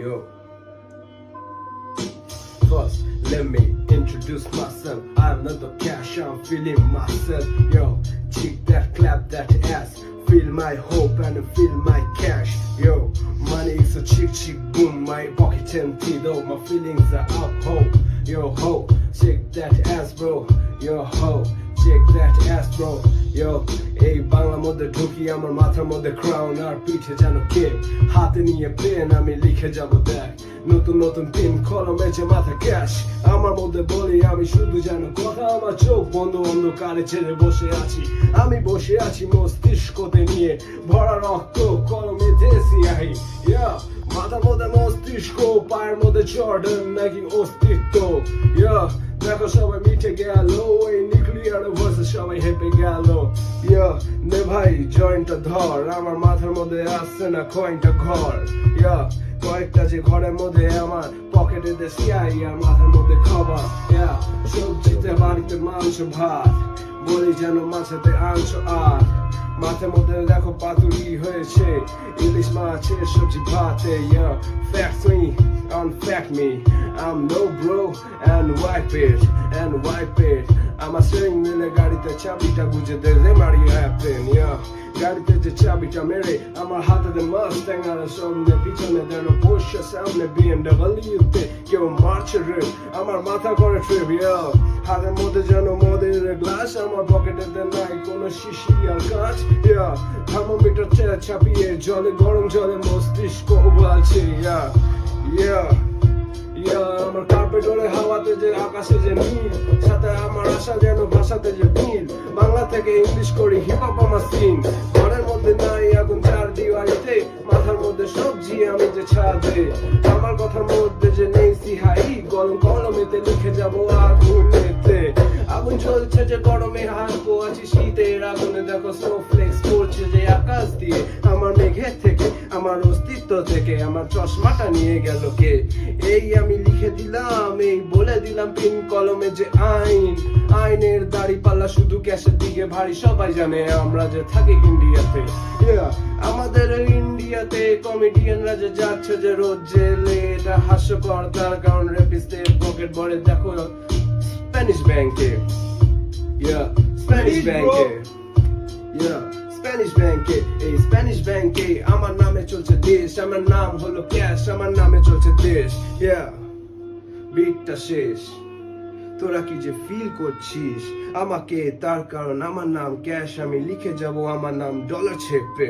Yo. First, let me introduce myself. I'm not the cash, I'm feeling myself. Yo, cheek that, clap that ass. Feel my hope and feel my cash. Yo, money is a chick boom. My pocket empty though, my feelings are up ho. Yo ho, check that ass bro. Yo ho, check that ass bro. Yo, এই বাংলার মধ্যে ঢুকি আমার মাথার মধ্যে crown আর পিঠে যেন Cape হাতে নিয়ে পেন আমি লিখে যাব দেখ নতুন নতুন পেন কলমে যে মাথা ক্যাশ আমার মধ্যে বলি আমি শুধু যেন কথা আমার চোখ বন্ধ অন্ধকারে ছেড়ে বসে আছি আমি বসে আছি মস্তিষ্কতে নিয়ে ভরা রক্ত কলমে দেশি আহি ইয়া মাথার মধ্যে মস্তিষ্ক পায়ের মধ্যে জর্ডান নাকি অস্তিত্ব ইয়া দেখো সবাই মিটে গেল এই নিউক্লিয়ার ভার্সে সবাই হেপে গেল ইয়া নে ভাই জয়েন্টটা ধর আমার মাথার মধ্যে আসছে না কয়েনটা ঘর ইয়া কয়েকটা যে ঘরের মধ্যে আমার পকেটে দেশি আই আর মাথার মধ্যে খাবার ইয়া সবজিতে বাড়িতে মাংস ভাত বলি যেন মাছেতে আংশ আর মাথার মধ্যে দেখো পাতুরি হয়েছে ইলিশ মাছের সবজি ভাতে ya fact me unfact me I'm no bro and wipe it আমার স্টিয়ারিং হুইলে গাড়িতে চাবিটা গুঁজে দে রে মারি হ্যাপেন ইয়া গাড়িতে যে চাবিটা মেরে আমার হাতে মাস্টাং আর সামনে পিছনে দেন পোর্শে সামনে BMW তে কেউ মারছে রে আমার মাথা করে ট্রিপ ইয়া হাতের মধ্যে যেন মদের গ্লাস আমার পকেটে নাই কোনো শিশি আর কাঁচ ইয়া থার্মোমিটার চাপিয়ে জলে গরম জলে মস্তিষ্ক উবালছে ইয়া আমার কার্পেট ওরে হাওয়াতে যে আকাশে যে নীল সাথে আমার আশা যেন ভাষাতে যে মিল বাংলা থেকে ইংলিশ করি হিপ হপ আমার সিন ঘরের মধ্যে নাই আগুন চার দিওয়ালিতে মাথার মধ্যে সবজি আমি যে ছাদে আমার কথার মধ্যে যে নেই সিহাই গরম কলমেতে লিখে যাবো আগুনেতে আগুন চলছে যে গরমে হাত পোয়াছি শীতের আগুনে দেখো স্নোফ্লেক্স পড়ছে যে আকাশ দিয়ে আমার মেঘের থেকে আমার অস্তিত্ব থেকে আমার চশমাটা নিয়ে গেল কে এই আমি লিখে দিলাম এই বলে দিলাম পিন কলমে যে আইনের দাড়ি পাল্লা শুধু ক্যাশের দিকে ভারী সবাই জানে আমরা যে থাকি ইন্ডিয়াতে আমাদের ইন্ডিয়াতে কমেডিয়ানরা যে যাচ্ছে যে রোজ জেলে এটা হাস্যকর তার কারণ রেপিস্টের পকেট ভরে দেখো স্প্যানিশ ব্যাংকে স্প্যানিশ ব্যাংকে এই স্প্যানিশ ব্যাংকে আমার নামে চলছে দেশ আমার নাম হলো ক্যাশ আমার নামে চলছে দেশ বিটটা শেষ তোরা কি যে ফিল করছিস আমাকে তার কারণ আমার নাম ক্যাশ আমি লিখে যাব আমার নাম ডলার চেপে